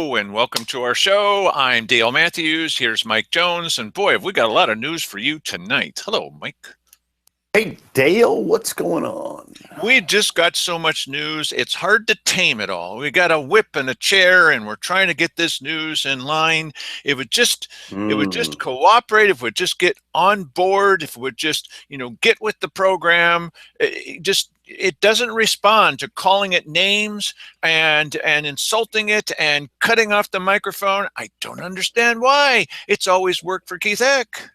Hello and welcome to our show. I'm Dale Matthews. Here's Mike Jones. And boy, have we got a lot of news for you tonight. Hello, Mike. Hey, Dale, what's going on? We just got so much news. It's hard to tame it all. We got a whip and a chair, and we're trying to get this news in line. If it would just cooperate, if it would just get on board, if it would just, get with the program. It doesn't respond to calling it names and insulting it and cutting off the microphone. I don't understand why. It's always worked for Keith Eck.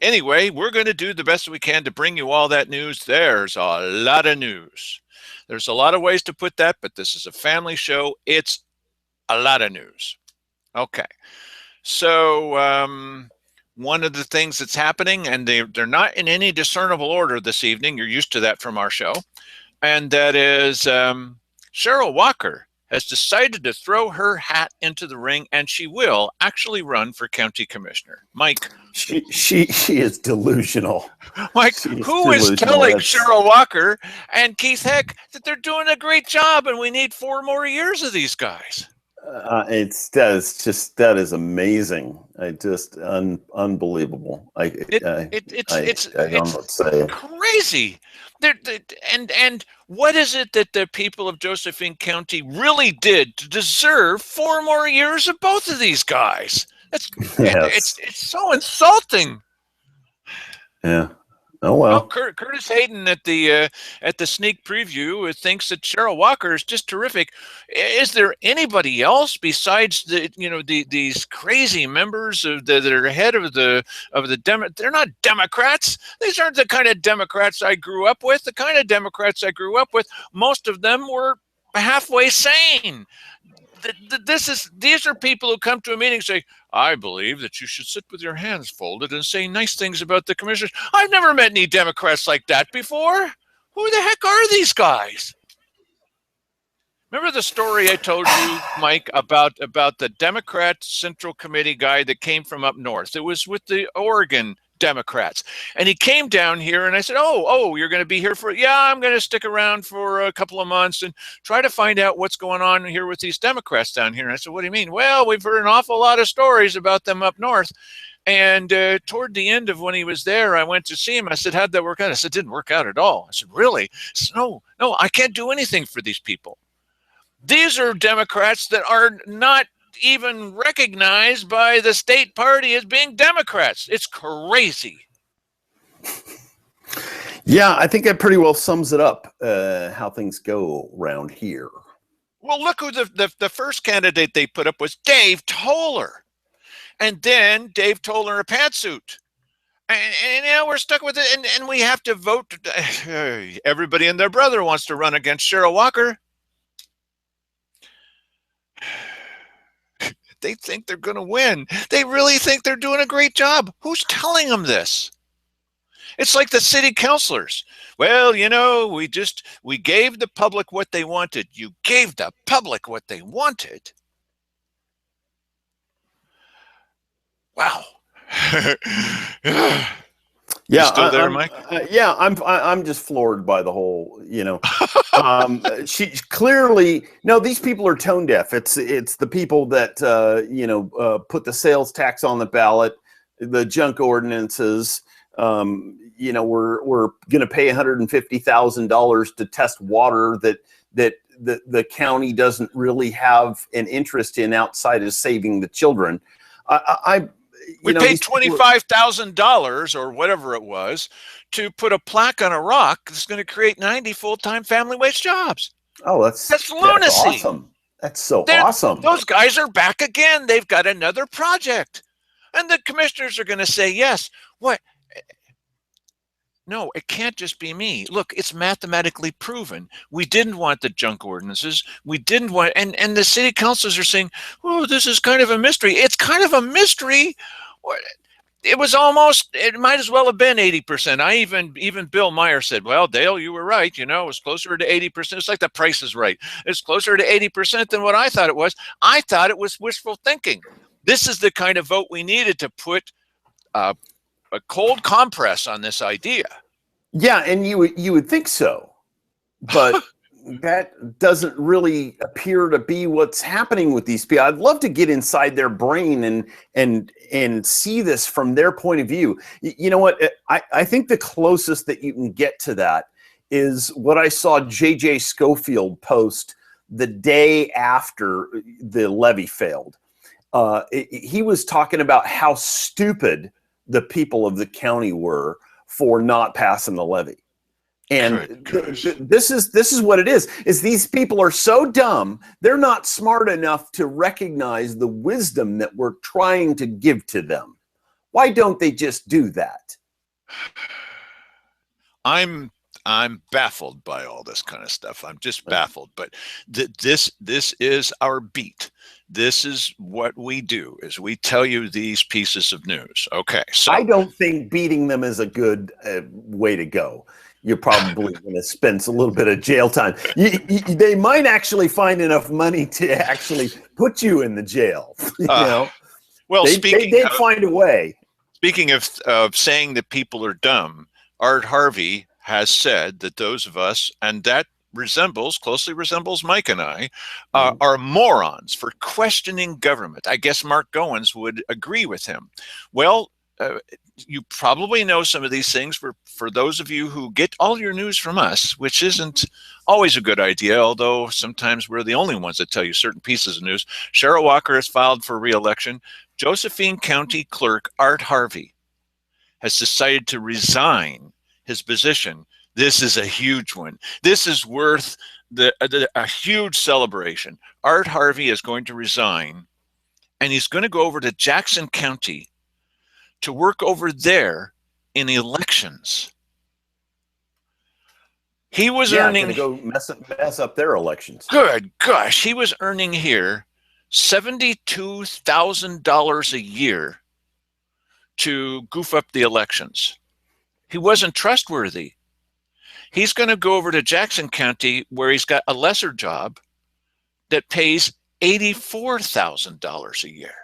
Anyway, we're going to do the best we can to bring you all that news. There's a lot of news. There's a lot of ways to put that, but this is a family show. It's a lot of news. Okay. So one of the things that's happening, and they're not in any discernible order this evening. You're used to that from our show. And that is Cheryl Walker has decided to throw her hat into the ring, and she will actually run for county commissioner. Mike. She is delusional. Mike, who is telling Cheryl Walker and Keith Eck that they're doing a great job and we need 4 more years of these guys? That is amazing. Unbelievable. I don't know what to say. Crazy. And what is it that the people of Josephine County really did to deserve 4 more years of both of these guys? It's so insulting. Yeah. Oh well. Curtis Hayden at the sneak preview thinks that Cheryl Walker is just terrific. Is there anybody else besides these crazy members that are ahead of the they're not Democrats. These aren't the kind of Democrats I grew up with. The kind of Democrats I grew up with, most of them were halfway sane. These are people who come to a meeting and say, I believe that you should sit with your hands folded and say nice things about the commissioners. I've never met any Democrats like that before. Who the heck are these guys? Remember the story I told you, Mike, about the Democrat Central Committee guy that came from up north? It was with the Oregon Democrats. And he came down here and I said, oh, you're going to be here I'm going to stick around for a couple of months and try to find out what's going on here with these Democrats down here. And I said, what do you mean? Well, we've heard an awful lot of stories about them up north. And toward the end of when he was there, I went to see him. I said, how'd that work out? I said, it didn't work out at all. I said, really? I said, no, I can't do anything for these people. These are Democrats that are not even recognized by the state party as being Democrats. It's crazy. Yeah, I think that pretty well sums it up, how things go around here. Well, look who the first candidate they put up was Dave Toller. And then Dave Toller in a pantsuit. And now we're stuck with it, and we have to vote. Everybody and their brother wants to run against Cheryl Walker. They think they're going to win. They really think they're doing a great job. Who's telling them this? It's like the city councilors. Well, we gave the public what they wanted. You gave the public what they wanted. She still there, Mike? I'm just floored by the whole, she clearly, no, these people are tone deaf. It's the people that, put the sales tax on the ballot, the junk ordinances. We're going to pay $150,000 to test water that the county doesn't really have an interest in outside of saving the children. We paid $25,000 or whatever it was to put a plaque on a rock that's going to create 90 full-time family wage jobs. Oh, that's lunacy. That's awesome. That's so awesome. Those guys are back again. They've got another project. And the commissioners are going to say, yes. What? No, it can't just be me. Look, it's mathematically proven. We didn't want the junk ordinances. We didn't want, and the city councils are saying, oh, this is kind of a mystery. It's kind of a mystery. It might as well have been 80%. Even Bill Meyer said, well, Dale, you were right. It was closer to 80%. It's like the Price is Right. It's closer to 80% than what I thought it was. I thought it was wishful thinking. This is the kind of vote we needed to put a cold compress on this idea. Yeah, and you would think so, but that doesn't really appear to be what's happening with these people. I'd love to get inside their brain and see this from their point of view. You know what? I think the closest that you can get to that is what I saw J.J. Schofield post the day after the levy failed. He was talking about how stupid the people of the county were for not passing the levy. And this is what it is these people are so dumb, they're not smart enough to recognize the wisdom that we're trying to give to them. Why don't they just do that? I'm baffled by all this kind of stuff. I'm just baffled. But this is our beat. This is what we do, is we tell you these pieces of news. Okay, so I don't think beating them is a good way to go. You're probably going to spend a little bit of jail time. They might actually find enough money to actually put you in the jail. You know, well, they'd find a way. Speaking of saying that people are dumb, Art Harvey has said that those of us, and that closely resembles Mike and I, are morons for questioning government. I guess Mark Goins would agree with him. Well, you probably know some of these things for those of you who get all your news from us, which isn't always a good idea, although sometimes we're the only ones that tell you certain pieces of news. Cheryl Walker has filed for re-election. Josephine County Clerk Art Harvey has decided to resign his position. This is a huge one. This is worth a huge celebration. Art Harvey is going to resign, and he's going to go over to Jackson County to work over there in elections. He was earning... go mess up their elections. Good gosh, he was earning here $72,000 a year to goof up the elections. He wasn't trustworthy. He's going to go over to Jackson County, where he's got a lesser job that pays $84,000 a year.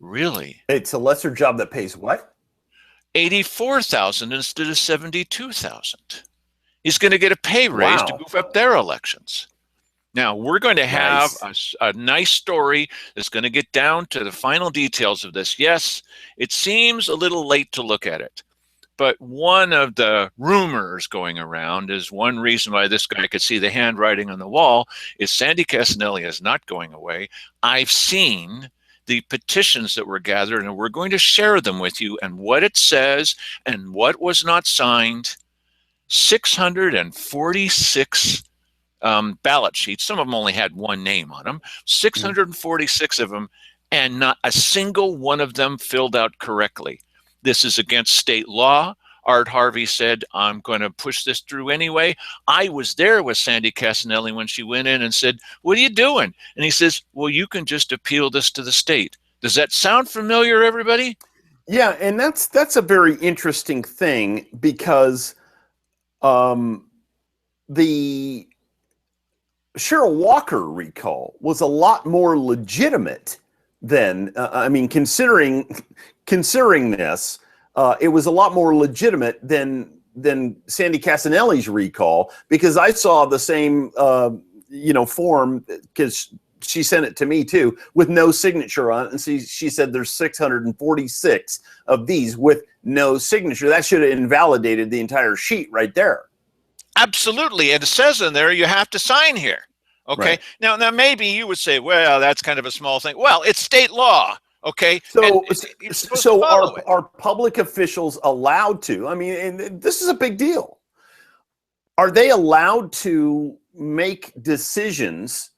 Really? It's a lesser job that pays what? $84,000 instead of $72,000. He's going to get a pay raise to goof up their elections. Now, we're going to have a nice story that's going to get down to the final details of this. Yes, it seems a little late to look at it, but one of the rumors going around is one reason why this guy could see the handwriting on the wall is Sandy Casanelli is not going away. I've seen the petitions that were gathered, and we're going to share them with you and what it says and what was not signed. 646 ballot sheets. Some of them only had one name on them. 646 of them, and not a single one of them filled out correctly. This is against state law. Art Harvey said, I'm going to push this through anyway. I was there with Sandy Casanelli when she went in and said, what are you doing? And he says, well, you can just appeal this to the state. Does that sound familiar, everybody? Yeah, and that's a very interesting thing, because the Cheryl Walker recall was a lot more legitimate than, considering this, it was a lot more legitimate than Sandy Casanelli's recall, because I saw the same, form, because she sent it to me too, with no signature on it. And she said there's 646 of these with no signature. That should have invalidated the entire sheet right there. Absolutely. And it says in there, you have to sign here. Okay. Right. Now maybe you would say, well, that's kind of a small thing. Well, it's state law. Okay. So are public officials allowed to, and this is a big deal. Are they allowed to make decisions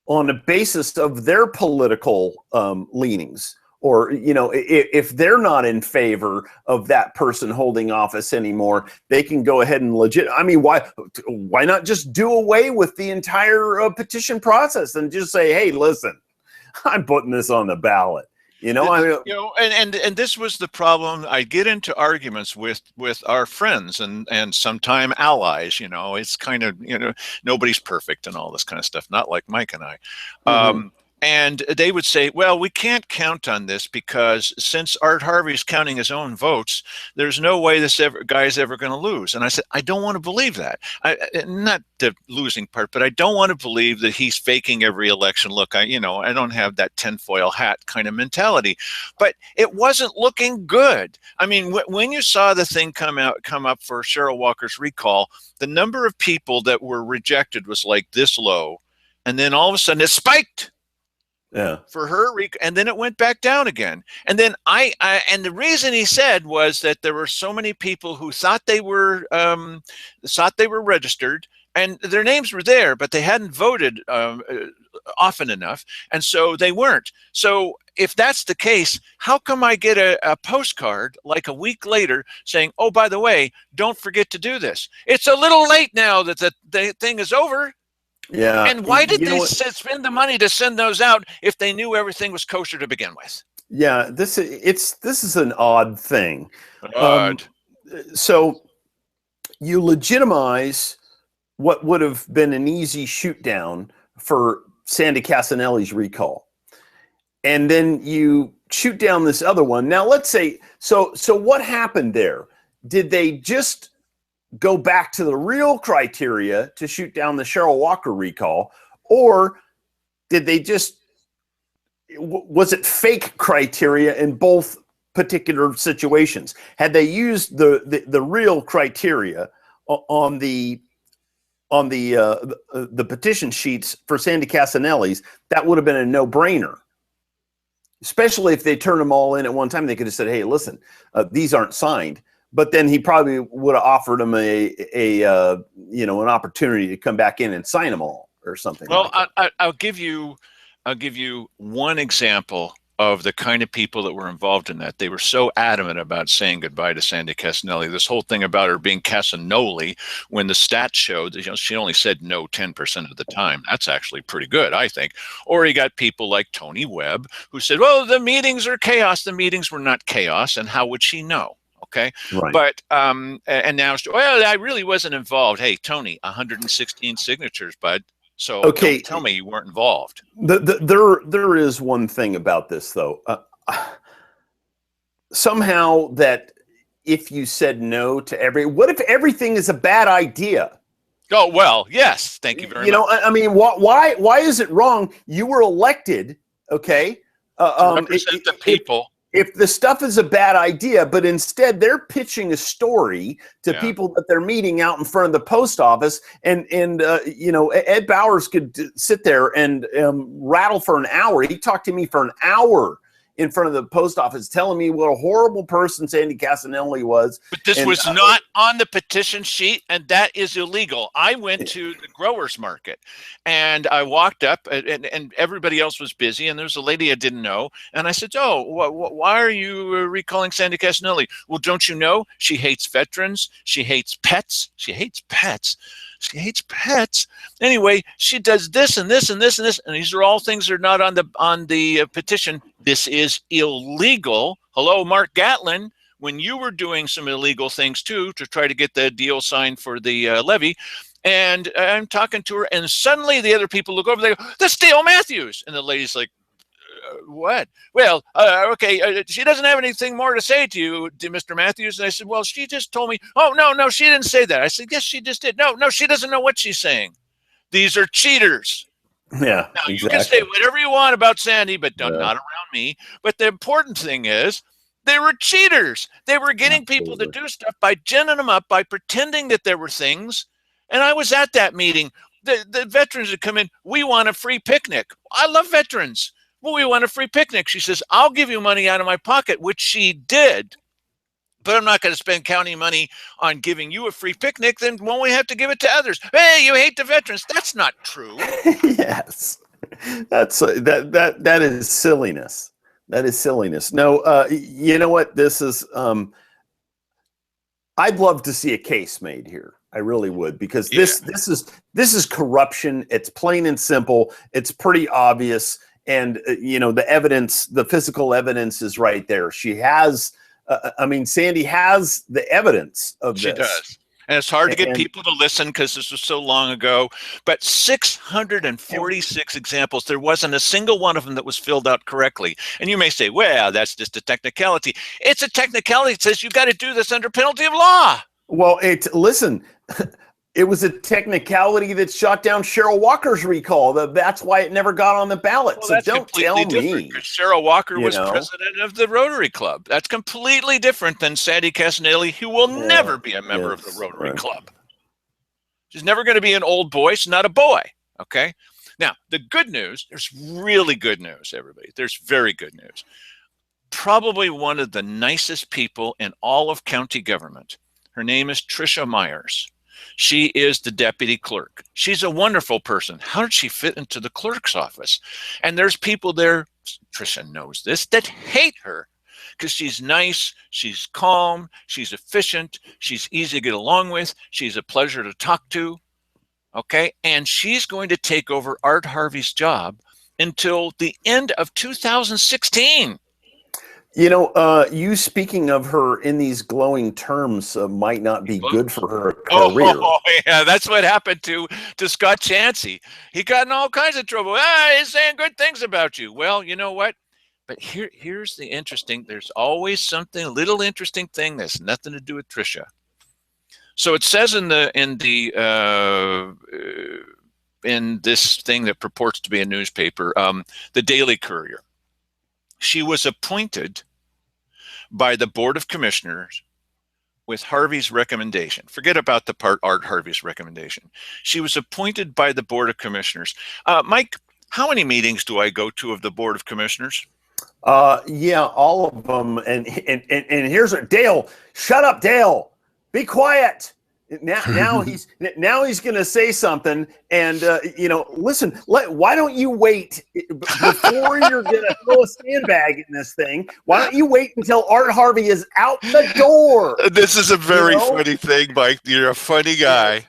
on the basis of their political leanings? Or, if they're not in favor of that person holding office anymore, they can go ahead and why not just do away with the entire petition process and just say, hey, listen, I'm putting this on the ballot. And this was the problem. I get into arguments with our friends and sometime allies. It's kind of, nobody's perfect and all this kind of stuff. Not like Mike and I. And they would say, well, we can't count on this because since Art Harvey's counting his own votes, there's no way this guy's ever going to lose. And I said, I don't want to believe that. Not the losing part, but I don't want to believe that he's faking every election. Look, I don't have that tinfoil hat kind of mentality, but it wasn't looking good. I mean, when you saw the thing come up for Cheryl Walker's recall, the number of people that were rejected was like this low. And then all of a sudden it spiked. Yeah. For her, and then it went back down again. And then and the reason he said was that there were so many people who thought they were registered, and their names were there, but they hadn't voted often enough, and so they weren't. So if that's the case, how come I get a postcard like a week later saying, "Oh, by the way, don't forget to do this"? It's a little late now that the thing is over. Yeah. And why did they spend the money to send those out if they knew everything was kosher to begin with? Yeah, this is an odd thing. Odd. So you legitimize what would have been an easy shoot down for Sandy Casanelli's recall, and then you shoot down this other one. Now let's say so what happened there? Did they just go back to the real criteria to shoot down the Cheryl Walker recall, or did they was it fake criteria in both particular situations? Had they used the real criteria on the petition sheets for Sandy Casanelli's, that would have been a no-brainer. Especially if they turned them all in at one time, they could have said, "Hey, listen, these aren't signed." But then he probably would have offered him an opportunity to come back in and sign them all or something. Well, like that. I'll give you one example of the kind of people that were involved in that. They were so adamant about saying goodbye to Sandy Casanelli. This whole thing about her being Casanoli, when the stats showed that she only said no 10% of the time. That's actually pretty good, I think. Or you got people like Tony Webb who said, "Well, the meetings are chaos." The meetings were not chaos, and how would she know? Okay. Right. But and now, well, I really wasn't involved. Hey, Tony, 116 signatures, bud. So okay, don't tell me you weren't involved. There is one thing about this, though. Somehow that if you said no to what if everything is a bad idea? Oh, well, yes. Thank you very much. I mean, why is it wrong? You were elected, okay? To represent the people. If the stuff is a bad idea, but instead they're pitching a story to people that they're meeting out in front of the post office, and Ed Bowers could sit there and rattle for an hour. He talked to me for an hour in front of the post office, telling me what a horrible person Sandy Casanelli was. But this was not on the petition sheet, and that is illegal. I went to the growers market, and I walked up, and everybody else was busy, and there's a lady I didn't know, and I said, "Oh, why are you recalling Sandy Casanelli?" "Well, don't you know she hates veterans? She hates pets. She hates pets." She hates pets. Anyway, she does this and this and this and this, and these are all things that are not on the petition. This is illegal. Hello, Mark Gatlin, when you were doing some illegal things too to try to get the deal signed for the levy. And I'm talking to her, and suddenly the other people look over. They go, "That's Dale Matthews," and the lady's like, "What?" "Well, okay, she doesn't have anything more to say to you, Mr. Matthews." And I said, "Well, she just told me." "Oh, no, she didn't say that." I said, "Yes, she just did." No, she doesn't know what she's saying. These are cheaters. Yeah. Now, exactly. You can say whatever you want about Sandy, but not around me. But the important thing is, they were cheaters. They were getting people to do stuff by ginning them up, by pretending that there were things. And I was at that meeting. The veterans would come in. "We want a free picnic." I love veterans. "Well, we want a free picnic." She says, "I'll give you money out of my pocket," which she did. "But I'm not going to spend county money on giving you a free picnic. Then won't we have to give it to others?" "Hey, you hate the veterans." That's not true. Yes, that is silliness. That is silliness. No, you know what? This is. I'd love to see a case made here. I really would, because this is corruption. It's plain and simple. It's pretty obvious, and the evidence, the physical evidence, is right there. She has. Sandy has the evidence of this. She does. And it's hard to get And people to listen because this was so long ago. But and 646 examples, there wasn't a single one of them that was filled out correctly. And you may say, well, that's just a technicality. It's a technicality that says you got to do this under penalty of law. well, listen, it was a technicality that shot down Cheryl Walker's recall. That's why it never got on the ballot. Well, So that's don't completely tell different me, because Cheryl Walker you was know. president of the Rotary Club. That's completely different than Sandy Casanelli, who will Yeah, never be a member of the it's Rotary Club. She's never going to be an old boy. She's not a boy. Okay. Now, the good news, there's really good news, everybody. There's very good news. Probably one of the nicest people in all of county government. Her name is Tricia Myers. She is the deputy clerk. She's a wonderful person. How did she fit into the clerk's office? And there's people there, Tricia knows this, that hate her because she's nice, she's calm, she's efficient, she's easy to get along with, she's a pleasure to talk to. Okay. And she's going to take over Art Harvey's job until the end of 2016. You know, you speaking of her in these glowing terms might not be good for her career. Oh, yeah, that's what happened to Scott Chansey. He got in all kinds of trouble. He's saying good things about you. Well, you know what? But here's the interesting. There's always something, a little interesting thing that's nothing to do with Tricia. So it says in this thing that purports to be a newspaper, the Daily Courier. She was appointed by the Board of Commissioners with Harvey's recommendation. Forget about the part Art Harvey's recommendation. She was appointed by the Board of Commissioners. Mike, how many meetings do I go to of the Board of Commissioners? Yeah, all of them. And here's Dale. Shut up, Dale. Be quiet. Now he's going to say something, and listen. Why don't you wait before you're going to throw a sandbag in this thing? Why don't you wait until Art Harvey is out the door? This is a very funny thing, Mike. You're a funny guy.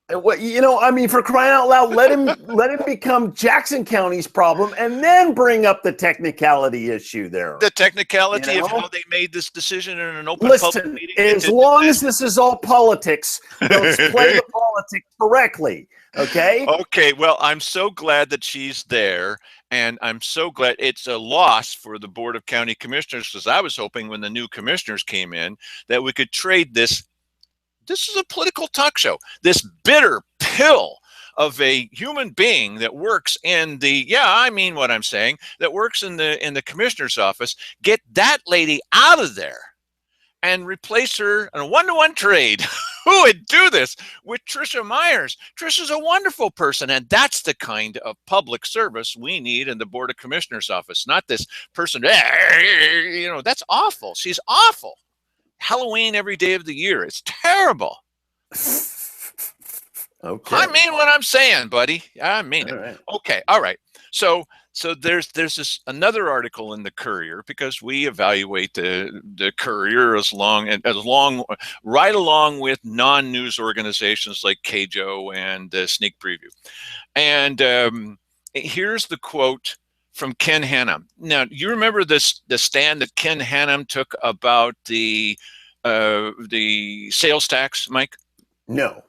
What, I mean, for crying out loud, let him become Jackson County's problem, and then bring up the technicality issue there. The technicality of how they made this decision in an open public meeting. As long as this is all politics, let's play the politics correctly. Okay. Okay. Well, I'm so glad that she's there, and I'm so glad it's a loss for the Board of County Commissioners, because I was hoping when the new commissioners came in that we could trade this. This is a political talk show. This bitter pill of a human being that works in I mean what I'm saying, that works in the commissioner's office, get that lady out of there and replace her in a one-to-one trade. Who would do this with Tricia Myers? Tricia's a wonderful person, and that's the kind of public service we need in the Board of Commissioners office, not this person, that's awful. She's awful. Halloween every day of the year. It's terrible. Okay. I mean what I'm saying, buddy. I mean it. Right. Okay. All right. So there's this another article in the Courier, because we evaluate the Courier right along with non-news organizations like KJO and Sneak Preview. And here's the quote from Ken Hannum. Now, you remember the stand that Ken Hannum took about the sales tax, Mike? No.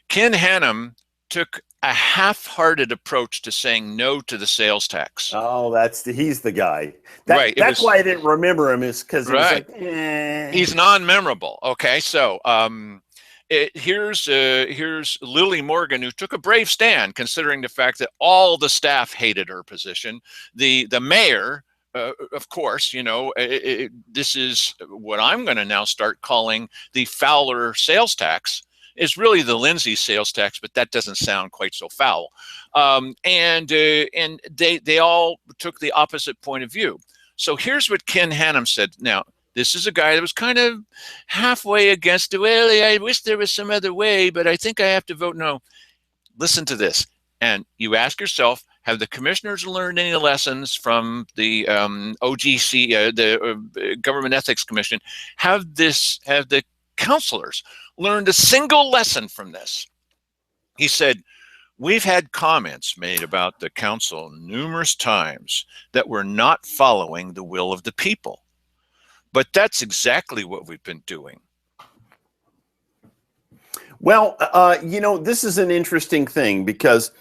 Ken Hannum took a half-hearted approach to saying no to the sales tax. Oh, he's the guy. Right. That's why I didn't remember him, is because right. He was like, He's non-memorable. Okay, so here's Lily Morgan, who took a brave stand, considering the fact that all the staff hated her position. The mayor, of course, this is what I'm going to now start calling the Fowler sales tax. Is really the Lindsay sales tax, but that doesn't sound quite so foul. And they all took the opposite point of view. So here's what Ken Hannum said. Now, this is a guy that was kind of halfway against it. Well, I wish there was some other way, but I think I have to vote no. Listen to this. And you ask yourself, have the commissioners learned any lessons from the OGC, the Government Ethics Commission? Have the counselors learned a single lesson from this? He said, we've had comments made about the council numerous times that we're not following the will of the people. But that's exactly what we've been doing. Well, this is an interesting thing because,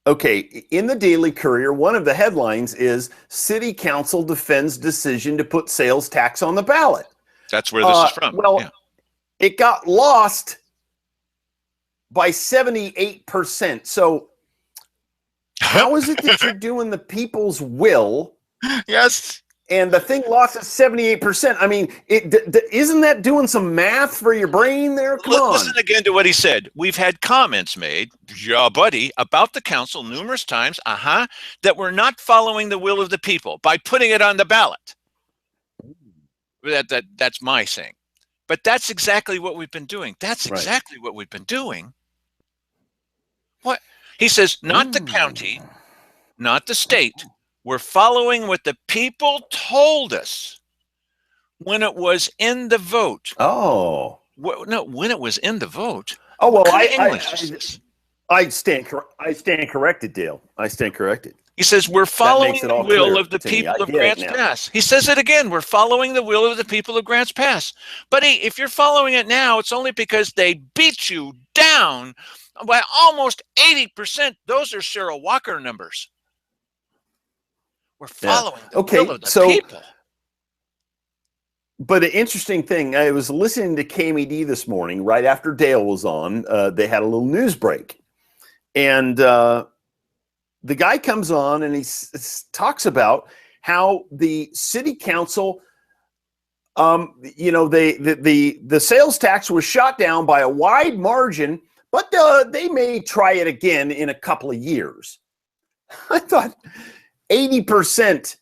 okay, in the Daily Courier, one of the headlines is City Council defends decision to put sales tax on the ballot. That's where this is from. Well, yeah. It got lost by 78%. So how is it that you're doing the people's will? Yes. And the thing lost at 78%. I mean, isn't that doing some math for your brain there? Come on. Listen again to what he said. We've had comments made, yeah, buddy, about the council numerous times, that we're not following the will of the people by putting it on the ballot. That's my saying. But that's exactly what we've been doing. That's exactly what we've been doing. What? He says, not the county, not the state. We're following what the people told us when it was in the vote. Oh. No, when it was in the vote. Oh, well, I stand corrected, Dale. I stand corrected. He says, we're following the will of the people of Grants Pass. He says it again, we're following the will of the people of Grants Pass. Buddy, if you're following it now, it's only because they beat you down by almost 80%. Those are Cheryl Walker numbers. We're following the will of the people. But an interesting thing, I was listening to KMED this morning, right after Dale was on. They had a little news break. And the guy comes on and he talks about how the city council, the sales tax was shot down by a wide margin, but they may try it again in a couple of years. I thought 80%,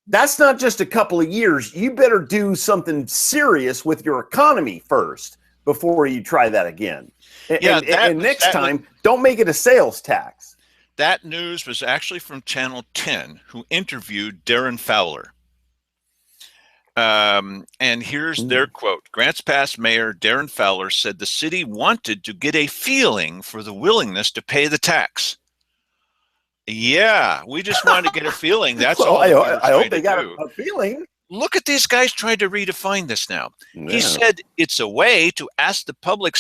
that's not just a couple of years. You better do something serious with your economy first before you try that again. And next time, don't make it a sales tax. That news was actually from Channel 10, who interviewed Darren Fowler. And here's their quote. Grants Pass Mayor Darren Fowler said the city wanted to get a feeling for the willingness to pay the tax. Yeah, we just wanted to get a feeling. That's all. I hope they got a feeling. Look at these guys trying to redefine this now. Yeah. He said it's a way to ask the public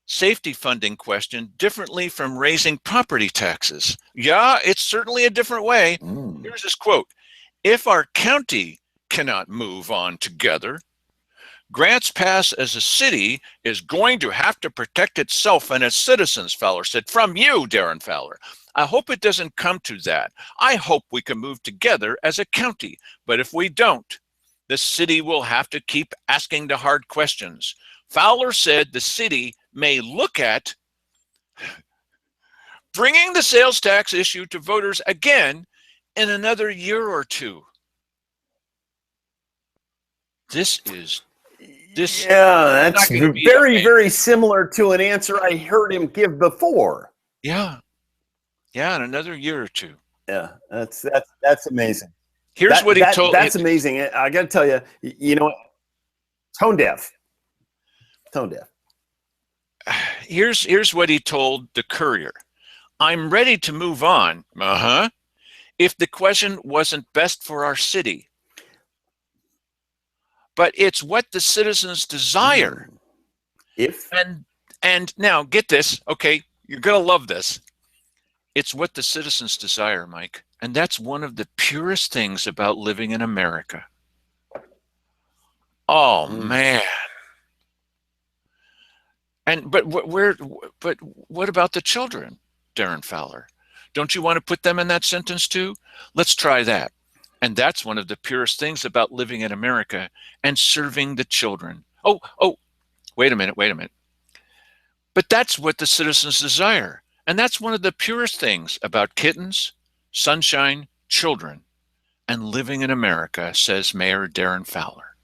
safety funding question differently from raising property taxes. Yeah, it's certainly a different way. Here's his quote. If our county cannot move on together, Grants Pass as a city is going to have to protect itself and its citizens, Fowler said. From you, Darren Fowler. I hope it doesn't come to that. I hope we can move together as a county. But if we don't, the city will have to keep asking the hard questions. Fowler said the city may look at bringing the sales tax issue to voters again in another year or two. That's very, very similar to an answer I heard him give before. Yeah, in another year or two. Yeah, that's amazing. Here's what he told. That's amazing. I got to tell you, tone deaf. Here's what he told the Courier. I'm ready to move on. If the question wasn't best for our city. But it's what the citizens desire. And now get this, okay, you're gonna love this. It's what the citizens desire, Mike. And that's one of the purest things about living in America. Oh man. But what about the children, Darren Fowler? Don't you want to put them in that sentence too? Let's try that. And that's one of the purest things about living in America and serving the children. Oh, wait a minute. But that's what the citizens desire. And that's one of the purest things about kittens, sunshine, children, and living in America, says Mayor Darren Fowler.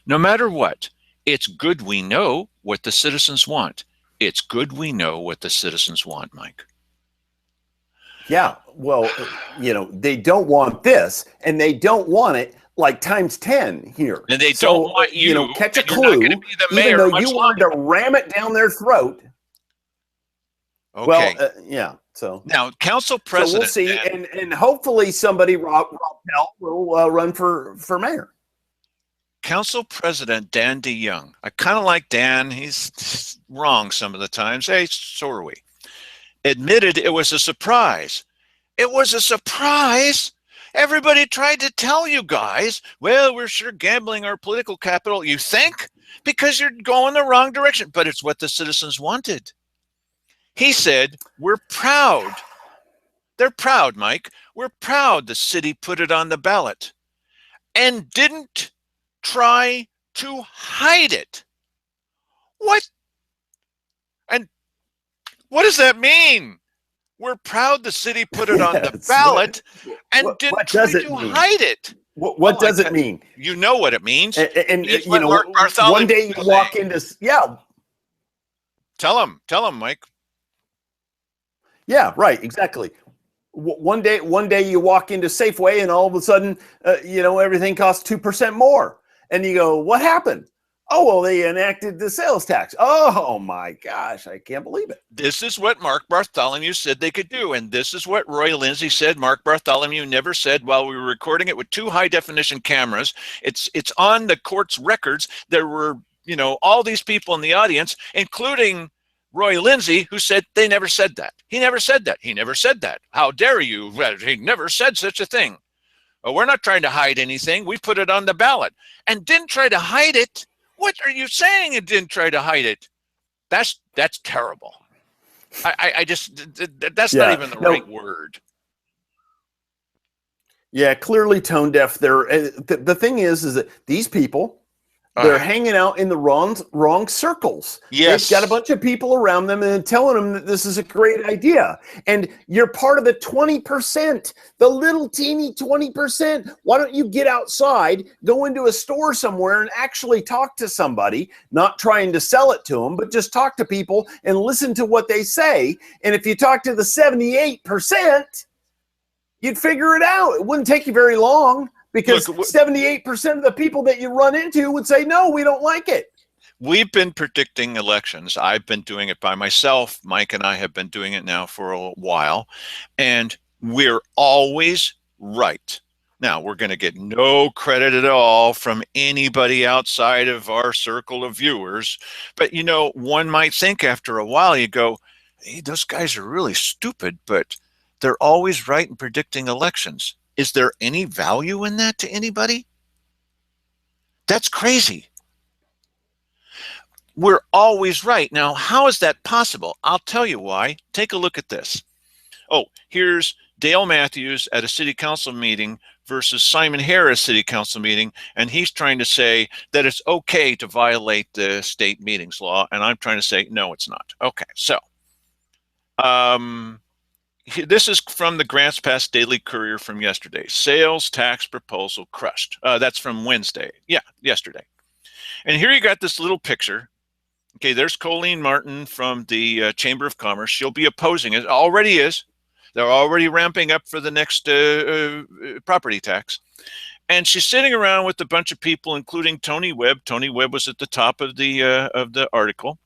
No matter what, it's good we know what the citizens want. It's good we know what the citizens want, Mike. Yeah, well, they don't want this, and they don't want it like times 10 here. And they don't want you, catch a clue, even though you wanted to ram it down their throat. Okay. Well, yeah. So now, council president. So we'll see, and hopefully somebody, Rob Pelt, will run for mayor. Council President Dan DeYoung, I kind of like Dan. He's wrong some of the times. Hey, so are we. Admitted it was a surprise. It was a surprise. Everybody tried to tell you guys, well, we're sure gambling our political capital. You think? Because you're going the wrong direction. But it's what the citizens wanted. He said, we're proud. They're proud, Mike. We're proud the city put it on the ballot and didn't try to hide it. What? And what does that mean? We're proud the city put it on the Yes. ballot and didn't what try does it to mean? hide it. What does it mean? You know what it means. And It's you what know, Mark Bartholomew one day you was walk saying. into, yeah, Tell him, Mike. yeah, right, exactly. One day you walk into Safeway and all of a sudden, you know, everything costs 2% more, and you go, what happened? Oh, well, they enacted the sales tax. Oh my gosh, I can't believe it. This is what Mark Bartholomew said they could do, and this is what Roy Lindsay said. Mark Bartholomew never said while we were recording it with 2 high-definition cameras. It's on the court's records. There were, you know, all these people in the audience, including Roy Lindsay, who said they never said that. He never said that. He never said that. How dare you? He never said such a thing. Well, we're not trying to hide anything. We put it on the ballot and didn't try to hide it. What are you saying? It didn't try to hide it. That's terrible. I just, that's not even the right word. Yeah, clearly tone deaf. The thing is that these people, they're hanging out in the wrong circles. Yes. They've got a bunch of people around them and telling them that this is a great idea. And you're part of the 20%, the little teeny 20%. Why don't you get outside, go into a store somewhere and actually talk to somebody, not trying to sell it to them, but just talk to people and listen to what they say. And if you talk to the 78%, you'd figure it out. It wouldn't take you very long. Because 78% of the people that you run into would say, no, we don't like it. We've been predicting elections. I've been doing it by myself. Mike and I have been doing it now for a while. And we're always right. Now, we're going to get no credit at all from anybody outside of our circle of viewers. But, you know, one might think after a while, you go, hey, those guys are really stupid, but they're always right in predicting elections. Is there any value in that to anybody? That's crazy. We're always right. Now, how is that possible? I'll tell you why. Take a look at this. Oh, here's Dale Matthews at a city council meeting versus Simon Harris city council meeting, and he's trying to say that it's okay to violate the state meetings law, and I'm trying to say, no, it's not. Okay, so this is from the Grants Pass Daily Courier from yesterday. Sales tax proposal crushed. That's from Wednesday. Yeah, yesterday. And here you got this little picture. Okay, there's Colleen Martin from the Chamber of Commerce. She'll be opposing it. Already is. They're already ramping up for the next property tax. And she's sitting around with a bunch of people, including Tony Webb. Tony Webb was at the top of the article.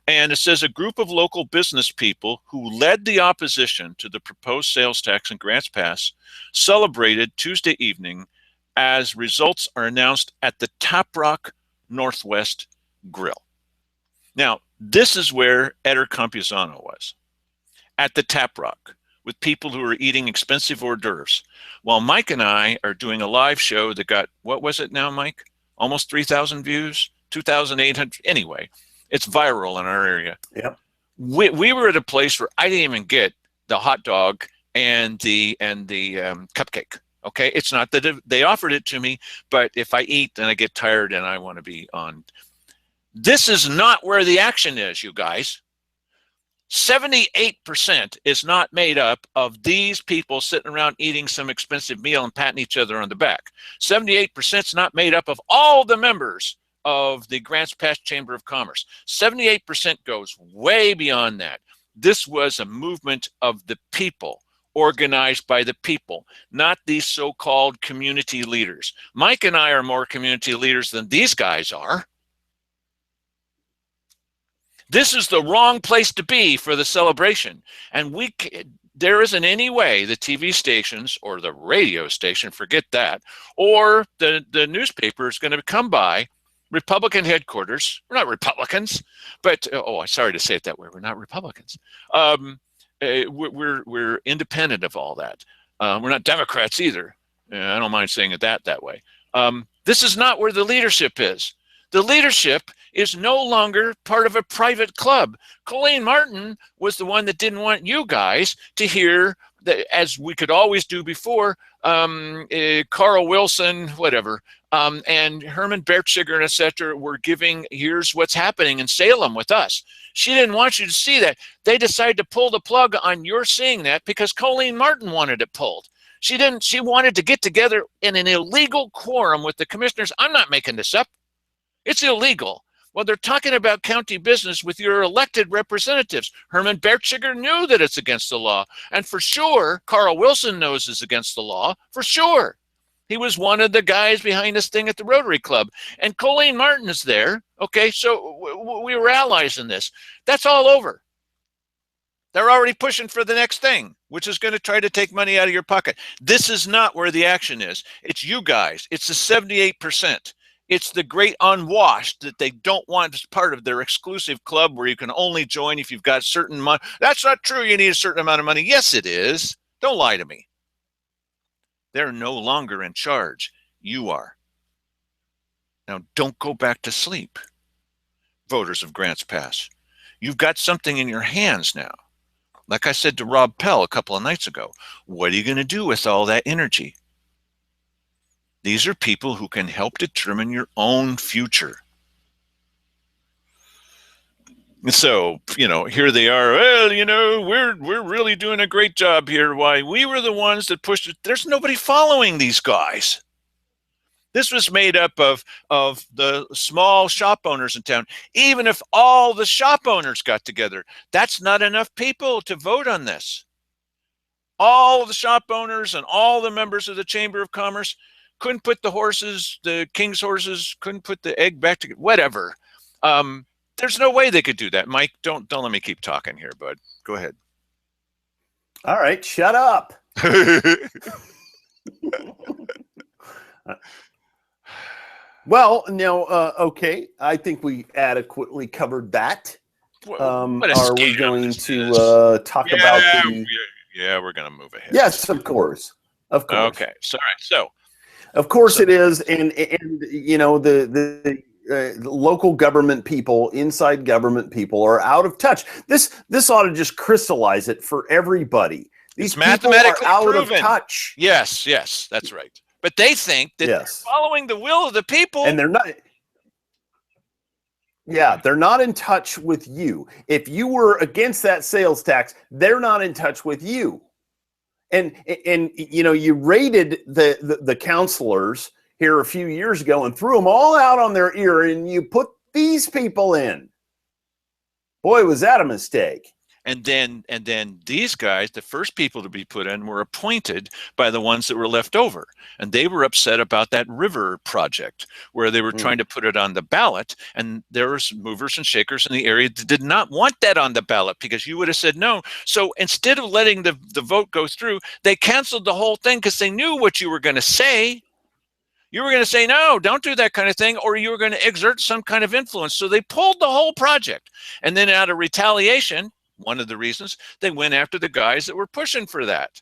And it says a group of local business people who led the opposition to the proposed sales tax in Grants Pass celebrated Tuesday evening as results are announced at the Tap Rock Northwest Grill. Now, this is where Eder Campuzano was, at the Tap Rock, with people who are eating expensive hors d'oeuvres, while Mike and I are doing a live show that got, what was it now, Mike? Almost 3,000 views, 2,800. Anyway, it's viral in our area. Yeah. We were at a place where I didn't even get the hot dog and the cupcake. Okay, it's not that they offered it to me, but if I eat, then I get tired and I want to be on. This is not where the action is, you guys. 78% is not made up of these people sitting around eating some expensive meal and patting each other on the back. 78% is not made up of all the members of the Grants Pass Chamber of Commerce. 78% goes way beyond that. This was a movement of the people, organized by the people, not these so-called community leaders. Mike and I are more community leaders than these guys are. This is the wrong place to be for the celebration. And there isn't any way the TV stations or the radio station, forget that, or the newspaper is going to come by Republican headquarters. We're not Republicans, but sorry to say it that way. We're not Republicans. We're independent of all that. We're not Democrats either. I don't mind saying it that way. This is not where the leadership is. The leadership is no longer part of a private club. Colleen Martin was the one that didn't want you guys to hear that, as we could always do before, Carl Wilson, whatever, and Herman Bertschiger and et cetera were giving, here's what's happening in Salem with us. She didn't want you to see that. They decided to pull the plug on your seeing that because Colleen Martin wanted it pulled. She wanted to get together in an illegal quorum with the commissioners. I'm not making this up. It's illegal. Well, they're talking about county business with your elected representatives. Herman Bertschiger knew that it's against the law. And for sure, Carl Wilson knows it's against the law. For sure. He was one of the guys behind this thing at the Rotary Club. And Colleen Martin is there. Okay, so we were allies in this. That's all over. They're already pushing for the next thing, which is going to try to take money out of your pocket. This is not where the action is. It's you guys. It's the 78%. It's the great unwashed that they don't want as part of their exclusive club where you can only join if you've got certain money. That's not true. You need a certain amount of money. Yes, it is. Don't lie to me. They're no longer in charge. You are. Now, don't go back to sleep, voters of Grants Pass. You've got something in your hands now. Like I said to Rob Pell a couple of nights ago, what are you going to do with all that energy? These are people who can help determine your own future. So, here they are. Well, we're really doing a great job here. Why? We were the ones that pushed it. There's nobody following these guys. This was made up of the small shop owners in town. Even if all the shop owners got together, that's not enough people to vote on this. All the shop owners and all the members of the Chamber of Commerce couldn't put the king's horses, couldn't put the egg back together, whatever. There's no way they could do that. Mike, don't let me keep talking here, bud. Go ahead. All right, shut up. Well, no, okay. I think we adequately covered that. Are we going to talk about the... Yeah, we're going to move ahead. Yes, of course. Of course. Okay, sorry. So, of course it is, and the local government people, inside government people, are out of touch. This ought to just crystallize it for everybody. These people are out of touch. Yes, that's right. But they think that they're following the will of the people, and they're not. Yeah, they're not in touch with you. If you were against that sales tax, they're not in touch with you. And you raided the counselors here a few years ago and threw them all out on their ear, and you put these people in. Boy, was that a mistake. And then these guys, the first people to be put in, were appointed by the ones that were left over. And they were upset about that river project where they were trying to put it on the ballot. And there was movers and shakers in the area that did not want that on the ballot because you would have said no. So instead of letting the vote go through, they canceled the whole thing because they knew what you were going to say. You were going to say, no, don't do that kind of thing, or you were going to exert some kind of influence. So they pulled the whole project. And then out of retaliation, one of the reasons, they went after the guys that were pushing for that.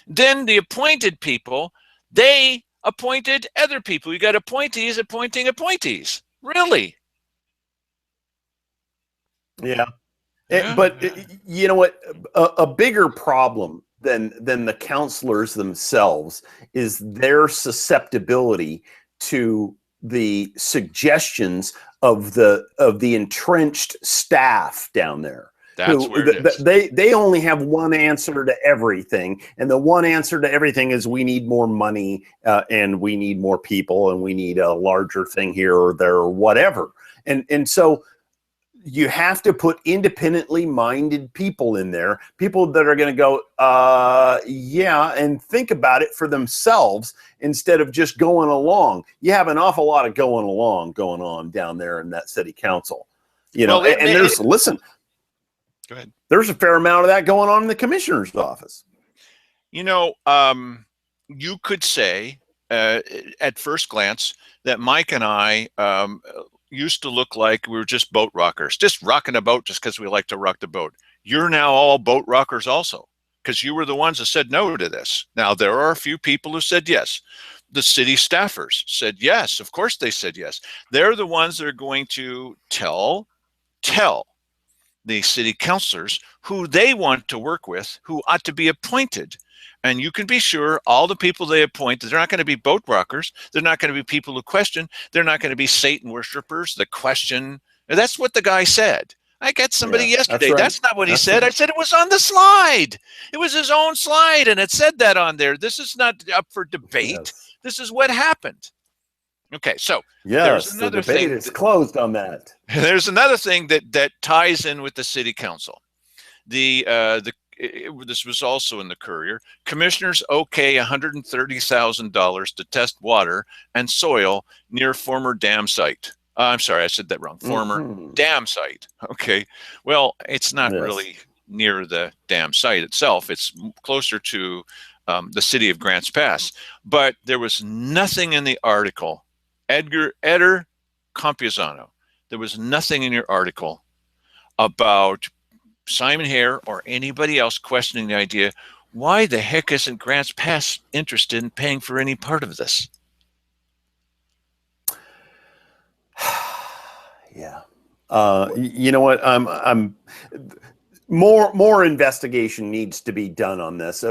Then the appointed people, they appointed other people. You got appointees appointing appointees. Really? Yeah. But you know what? A bigger problem than the counselors themselves is their susceptibility to the suggestions of the entrenched staff down there. That's where it is. They only have one answer to everything, and the one answer to everything is we need more money, and we need more people, and we need a larger thing here or there or whatever. And so you have to put independently minded people in there, people that are going to go, yeah, and think about it for themselves instead of just going along. You have an awful lot of going on down there in that city council, and listen. Go ahead. There's a fair amount of that going on in the commissioner's office. You know, you could say at first glance that Mike and I used to look like we were just boat rockers, just rocking a boat just because we like to rock the boat. You're now all boat rockers also, because you were the ones that said no to this. Now, there are a few people who said yes. The city staffers said yes. Of course, they said yes. They're the ones that are going to tell the city councilors who they want to work with, who ought to be appointed. And you can be sure all the people they appoint, they're not going to be boat rockers. They're not going to be people who question. They're not going to be Satan worshipers that question. And that's what the guy said. I got somebody Yeah, that's yesterday. right. That's not what he That's said. right. I said it was on the slide. It was his own slide, and it said that on there. This is not up for debate. Yes. This is what happened. Okay, so there's Yes, the another debate thing. is closed on that. There's another thing that ties in with the city council. This was also in the Courier. Commissioners okay $130,000 to test water and soil near former dam site. I'm sorry, I said that wrong. Former dam site. Okay. Well, it's not really near the dam site itself. It's closer to the city of Grants Pass. But there was nothing in the article. Eder Compizzano, there was nothing in your article about Simon Hare or anybody else questioning the idea, why the heck isn't Grants Pass interested in paying for any part of this? Yeah. You know what? I'm more investigation needs to be done on this.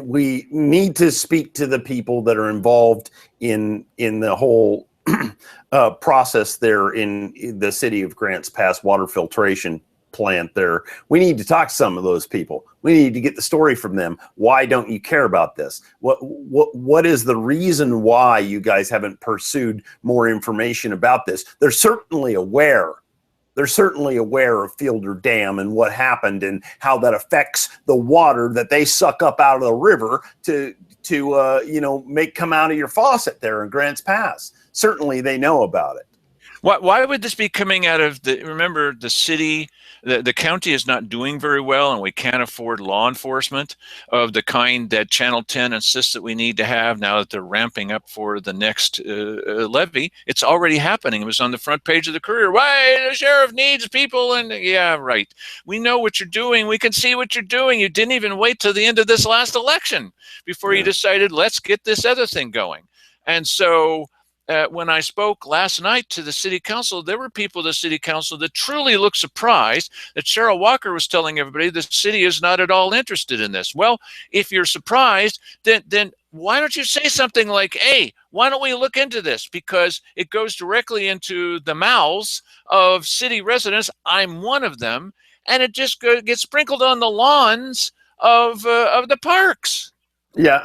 We need to speak to the people that are involved in the whole process there in the city of Grants Pass water filtration plant there. We need to talk to some of those people. We need to get the story from them. Why don't you care about this? What is the reason why you guys haven't pursued more information about this? They're certainly aware of Fielder Dam and what happened and how that affects the water that they suck up out of the river to make come out of your faucet there in Grants Pass. Certainly they know about it. Why would this be coming out of remember, the city, the county is not doing very well, and we can't afford law enforcement of the kind that Channel 10 insists that we need to have now that they're ramping up for the next levy. It's already happening. It was on the front page of the Courier. Why the sheriff needs people, and yeah, right. We know what you're doing. We can see what you're doing. You didn't even wait till the end of this last election before you decided, let's get this other thing going. And so when I spoke last night to the city council, there were people at the city council that truly looked surprised that Cheryl Walker was telling everybody the city is not at all interested in this. Well, if you're surprised, then why don't you say something like, hey, why don't we look into this? Because it goes directly into the mouths of city residents. I'm one of them. And it just gets sprinkled on the lawns of the parks. Yeah,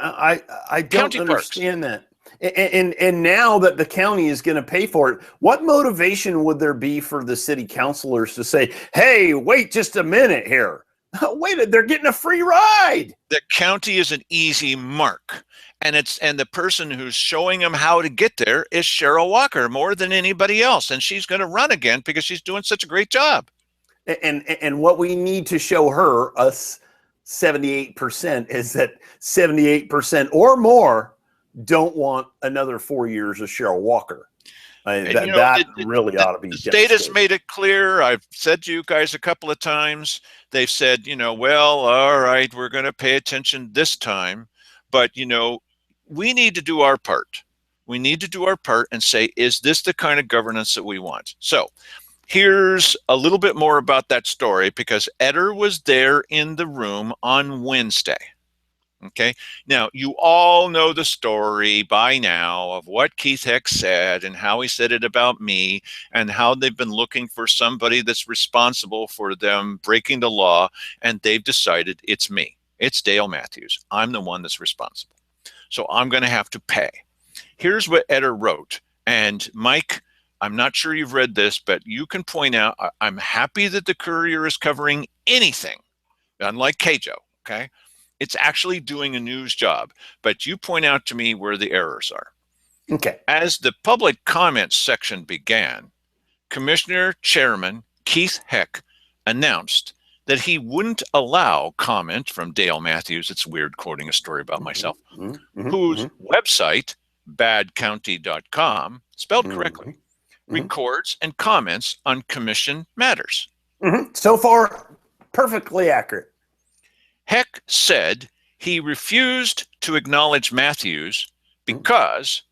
I don't understand that. And now that the county is going to pay for it, what motivation would there be for the city councilors to say, hey, wait just a minute here. Wait, they're getting a free ride. The county is an easy mark. And the person who's showing them how to get there is Cheryl Walker more than anybody else. And she's going to run again because she's doing such a great job. And what we need to show her, us 78%, is that 78% or more don't want another 4 years of Cheryl Walker. That really ought to be. The state has made it clear. I've said to you guys a couple of times, they've said, well, all right, we're going to pay attention this time. But, we need to do our part. We need to do our part and say, is this the kind of governance that we want? So here's a little bit more about that story, because Eder was there in the room on Wednesday. Okay. Now, you all know the story by now of what Keith Heck said and how he said it about me and how they've been looking for somebody that's responsible for them breaking the law. And they've decided it's me. It's Dale Matthews. I'm the one that's responsible. So I'm going to have to pay. Here's what Eder wrote. And Mike, I'm not sure you've read this, but you can point out, I'm happy that the Courier is covering anything, unlike Cajo. Okay. It's actually doing a news job, but you point out to me where the errors are. Okay. As the public comments section began, Commissioner Chairman Keith Heck announced that he wouldn't allow comment from Dale Matthews. It's weird quoting a story about myself, whose website, badcounty.com, spelled correctly, records and comments on commission matters. So far, perfectly accurate. Heck said he refused to acknowledge Matthews because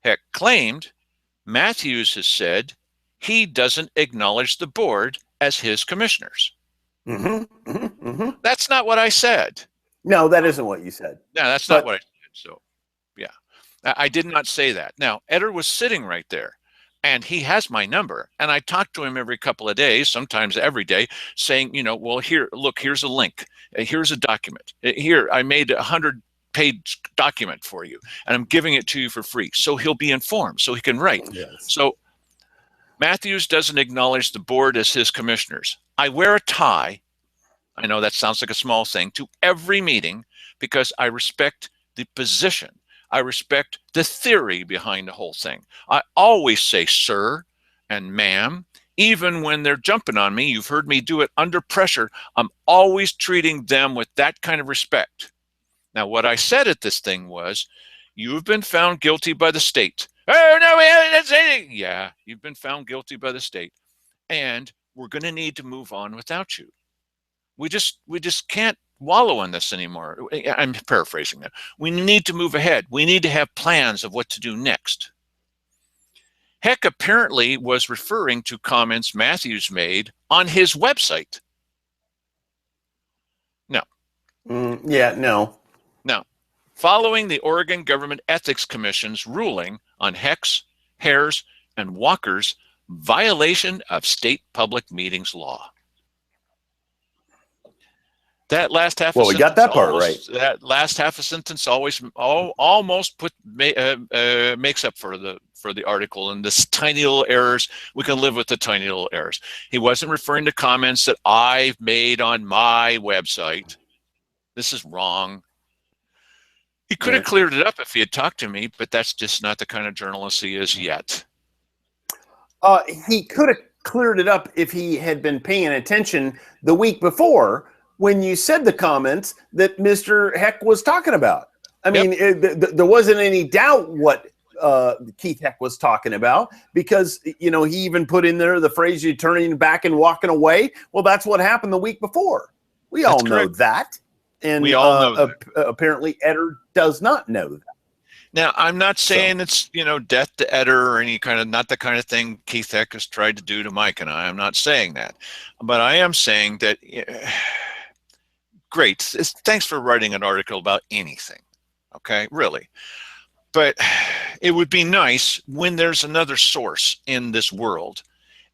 Heck claimed Matthews has said he doesn't acknowledge the board as his commissioners. That's not what I said. No, that isn't what you said. No, that's not what I said. So, yeah, I did not say that. Now, Eder was sitting right there, and he has my number, and I talk to him every couple of days, sometimes every day, saying, you know, well, here, look, here's a link. Here's a document. Here, I made a 100-page document for you, and I'm giving it to you for free. So he'll be informed, so he can write. Yes. So Matthews doesn't acknowledge the board as his commissioners. I wear a tie. I know that sounds like a small thing, to every meeting because I respect the position. I respect the theory behind the whole thing. I always say sir and ma'am, even when they're jumping on me. You've heard me do it under pressure. I'm always treating them with that kind of respect. Now, what I said at this thing was, you've been found guilty by the state. Oh, no, we haven't said anything. Yeah, you've been found guilty by the state, and we're going to need to move on without you. We just can't wallow in this anymore. I'm paraphrasing that. We need to move ahead. We need to have plans of what to do next. Heck apparently was referring to comments Matthews made on his website. No. Yeah, no. Now, following the Oregon Government Ethics Commission's ruling on Heck's, Hare's, and Walker's violation of state public meetings law. That last half. Well, we got that part right. That last half a sentence almost makes up for the article, and this tiny little errors. We can live with the tiny little errors. He wasn't referring to comments that I've made on my website. This is wrong. He could have cleared it up if he had talked to me, but that's just not the kind of journalist he is yet. He could have cleared it up if he had been paying attention the week before when you said the comments that Mr. Heck was talking about. I mean, there wasn't any doubt what Keith Heck was talking about because, you know, he even put in there the phrase, you're turning back and walking away. Well, that's what happened the week before. We all know that. And we all know that. Apparently Eder does not know that. Now, I'm not saying it's, you know, death to Eder or any kind of, not the kind of thing Keith Heck has tried to do to Mike and I. I'm not saying that. But I am saying that, great. Thanks for writing an article about anything. Okay, really. But it would be nice when there's another source in this world,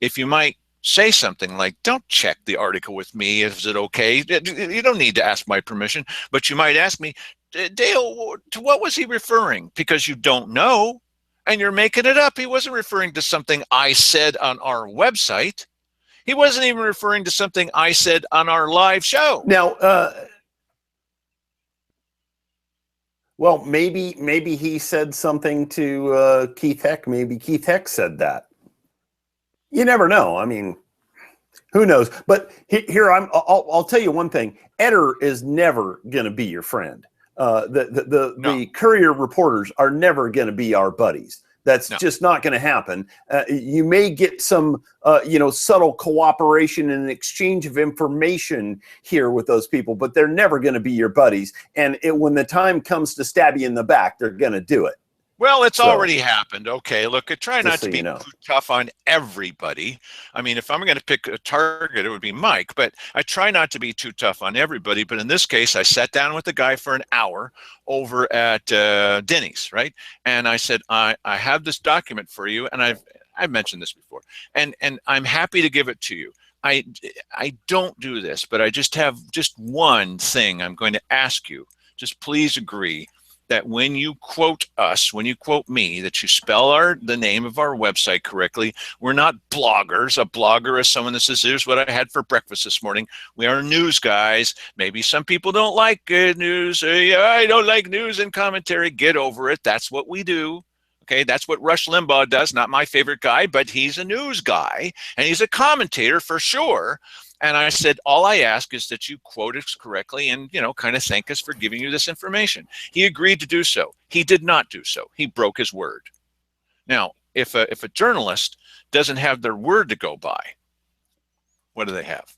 if you might say something like, don't check the article with me. Is it okay? You don't need to ask my permission, but you might ask me, Dale, to what was he referring? Because you don't know and you're making it up. He wasn't referring to something I said on our website. He wasn't even referring to something I said on our live show. Now, well, maybe he said something to Keith Heck. Maybe Keith Heck said that. You never know. I mean, who knows? But here, I'll tell you one thing. Eder is never going to be your friend. The Courier reporters are never going to be our buddies. That's just not going to happen. You may get some, subtle cooperation and exchange of information here with those people, but they're never going to be your buddies. And when the time comes to stab you in the back, they're going to do it. Well, it's already happened. Okay, look, I try not to be too tough on everybody. I mean, if I'm going to pick a target, it would be Mike, but I try not to be too tough on everybody. But in this case, I sat down with the guy for an hour over at Denny's, right? And I said, I have this document for you, and I've mentioned this before, and I'm happy to give it to you. I don't do this, but I just have one thing I'm going to ask you. Just please agree that when you quote us, when you quote me, that you spell the name of our website correctly. We're not bloggers. A blogger is someone that says, here's what I had for breakfast this morning. We are news guys. Maybe some people don't like news. I don't like news and commentary. Get over it. That's what we do. Okay, that's what Rush Limbaugh does. Not my favorite guy, but he's a news guy, and he's a commentator for sure. And I said, all I ask is that you quote us correctly and, you know, kind of thank us for giving you this information. He agreed to do so. He did not do so. He broke his word. Now, if a journalist doesn't have their word to go by, what do they have?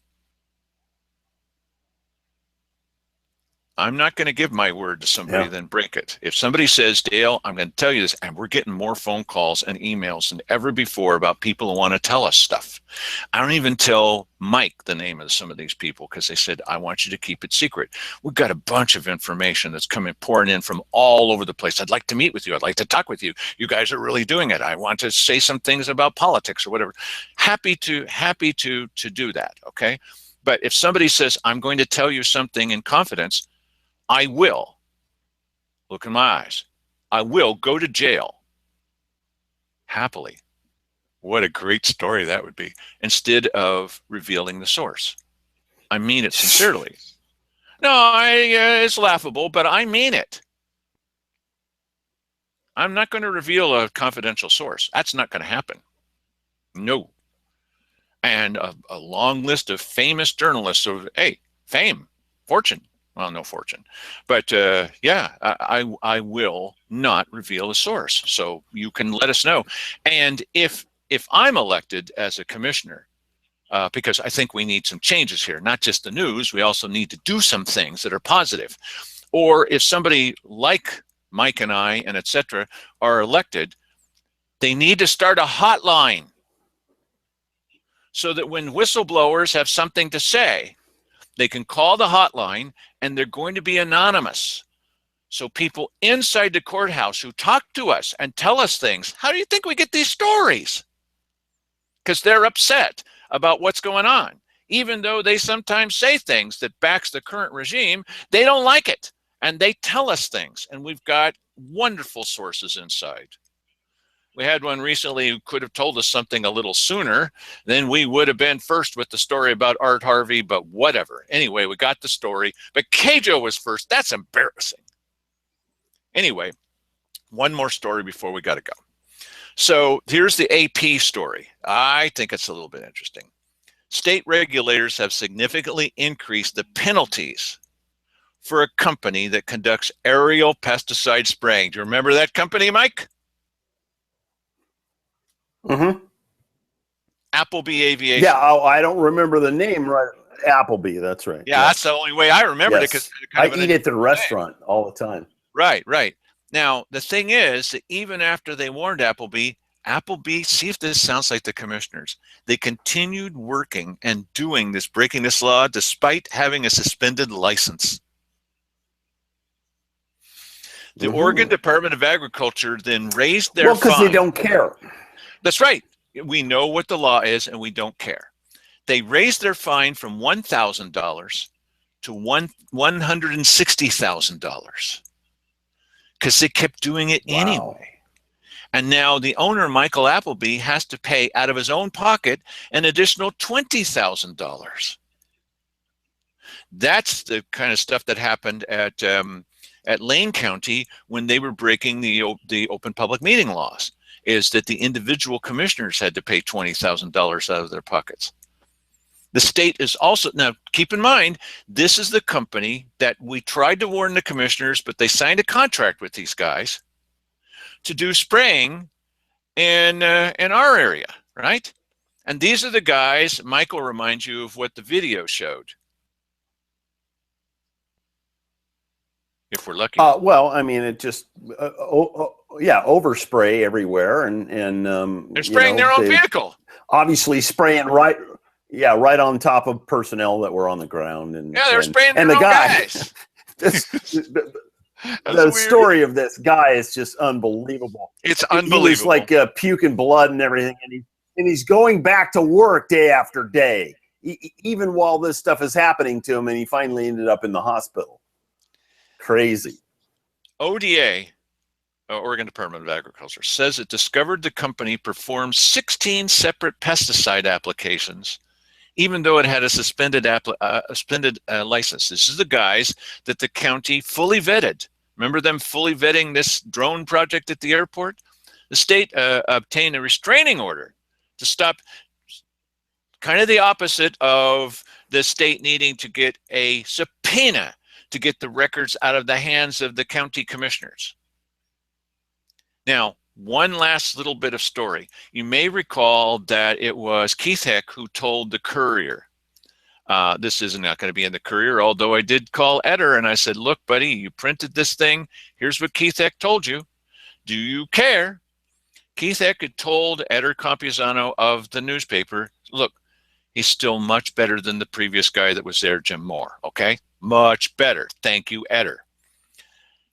I'm not going to give my word to somebody, then break it. If somebody says, Dale, I'm going to tell you this, and we're getting more phone calls and emails than ever before about people who want to tell us stuff. I don't even tell Mike the name of some of these people because they said, I want you to keep it secret. We've got a bunch of information that's coming pouring in from all over the place. I'd like to meet with you. I'd like to talk with you. You guys are really doing it. I want to say some things about politics or whatever. Happy to do that, okay? But if somebody says, I'm going to tell you something in confidence, I will, look in my eyes, I will go to jail happily. What a great story that would be, instead of revealing the source. I mean it sincerely. No, it's laughable, but I mean it. I'm not going to reveal a confidential source. That's not going to happen. No. And a long list of famous journalists of, hey, fame, fortune. Well, no fortune, but yeah, I will not reveal a source. So you can let us know. And if I'm elected as a commissioner, because I think we need some changes here, not just the news, we also need to do some things that are positive. Or if somebody like Mike and I and etc. are elected, they need to start a hotline so that when whistleblowers have something to say, they can call the hotline and they're going to be anonymous. So people inside the courthouse who talk to us and tell us things, how do you think we get these stories? Because they're upset about what's going on. Even though they sometimes say things that backs the current regime, they don't like it. And they tell us things. And we've got wonderful sources inside. We had one recently who could have told us something a little sooner, then we would have been first with the story about Art Harvey, but whatever. Anyway, we got the story, but Kjo was first. That's embarrassing. Anyway, one more story before we got to go. So here's the AP story. I think it's a little bit interesting. State regulators have significantly increased the penalties for a company that conducts aerial pesticide spraying. Do you remember that company, Mike? Mm-hmm. Appleby Aviation. Yeah, I don't remember the name, right? Appleby, that's right. Yeah, that's the only way I remembered it. Because I eat at the restaurant all the time. Right. Now, the thing is that even after they warned Appleby, see if this sounds like the commissioners, they continued working and doing this, breaking this law, despite having a suspended license. The Oregon Department of Agriculture then raised their fine. Because they don't care. That's right. We know what the law is and we don't care. They raised their fine from $1,000 to $160,000 because they kept doing it anyway. And now the owner, Michael Appleby, has to pay out of his own pocket an additional $20,000. That's the kind of stuff that happened at Lane County when they were breaking the open public meeting laws, is that the individual commissioners had to pay $20,000 out of their pockets. The state is also, now keep in mind, this is the company that we tried to warn the commissioners, but they signed a contract with these guys to do spraying in our area, right? And these are the guys, Michael reminds you of what the video showed. If we're lucky. Well, I mean, it just, overspray everywhere. And they're spraying their own vehicle. Obviously spraying right on top of personnel that were on the ground. And yeah, they're spraying their own guys. The story of this guy is just unbelievable. It's unbelievable. He was like puking blood and everything, and he's going back to work day after day, even while this stuff is happening to him, and he finally ended up in the hospital. Crazy. ODA, Oregon Department of Agriculture, says it discovered the company performed 16 separate pesticide applications, even though it had a suspended license. This is the guys that the county fully vetted. Remember them fully vetting this drone project at the airport? The state obtained a restraining order to stop, kind of the opposite of the state needing to get a subpoena to get the records out of the hands of the county commissioners. Now, one last little bit of story. You may recall that it was Keith Heck who told the Courier. This is not going to be in the Courier, although I did call Eder and I said, look, buddy, you printed this thing. Here's what Keith Heck told you. Do you care? Keith Heck had told Eder Campiano of the newspaper, look, he's still much better than the previous guy that was there, Jim Moore, okay? Much better. Thank you, Eder.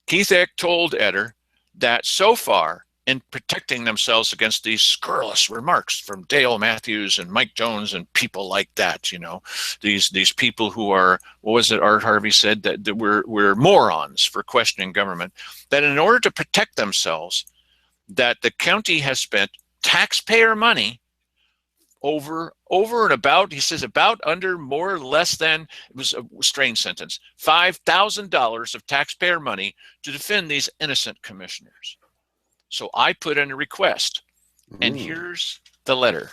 Keith Heck told Eder that so far, in protecting themselves against these scurrilous remarks from Dale Matthews and Mike Jones and people like that, you know, these people who are, what was it Art Harvey said, that we're morons for questioning government, that in order to protect themselves, that the county has spent taxpayer money over and about, he says, about, under, more or less than, it was a strange sentence, $5,000 of taxpayer money to defend these innocent commissioners. So I put in a request, and here's the letter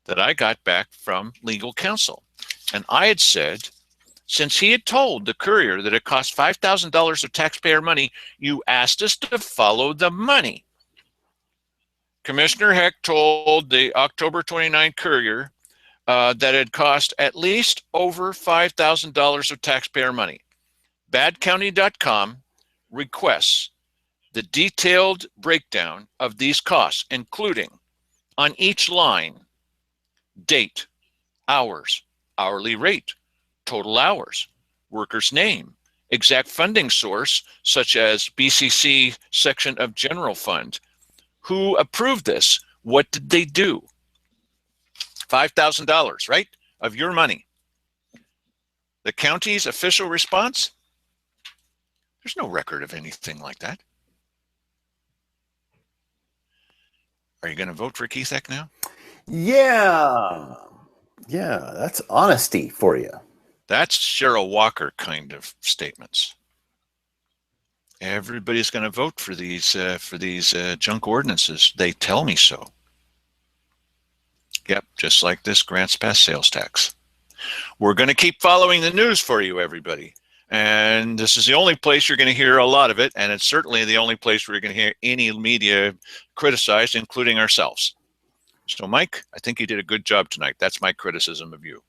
that I got back from legal counsel. And I had said, since he had told the Courier that it cost $5,000 of taxpayer money, you asked us to follow the money. Commissioner Heck told the October 29 Courier that it cost at least over $5,000 of taxpayer money. Badcounty.com requests the detailed breakdown of these costs, including on each line, date, hours, hourly rate, total hours, worker's name, exact funding source, such as BCC section of general fund. Who approved this? What did they do? $5,000, right, of your money. The county's official response? There's no record of anything like that. Are you going to vote for Keith Heck now? Yeah. Yeah, that's honesty for you. That's Cheryl Walker kind of statements. Everybody's going to vote for these junk ordinances. They tell me so. Yep, just like this grants pass sales tax. We're going to keep following the news for you, everybody. And this is the only place you're going to hear a lot of it, and it's certainly the only place where you're going to hear any media criticized, including ourselves. So, Mike, I think you did a good job tonight. That's my criticism of you.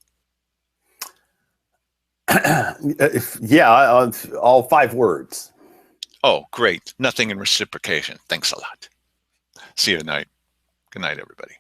Yeah, all 5 words. Oh, great. Nothing in reciprocation. Thanks a lot. See you tonight. Good night, everybody.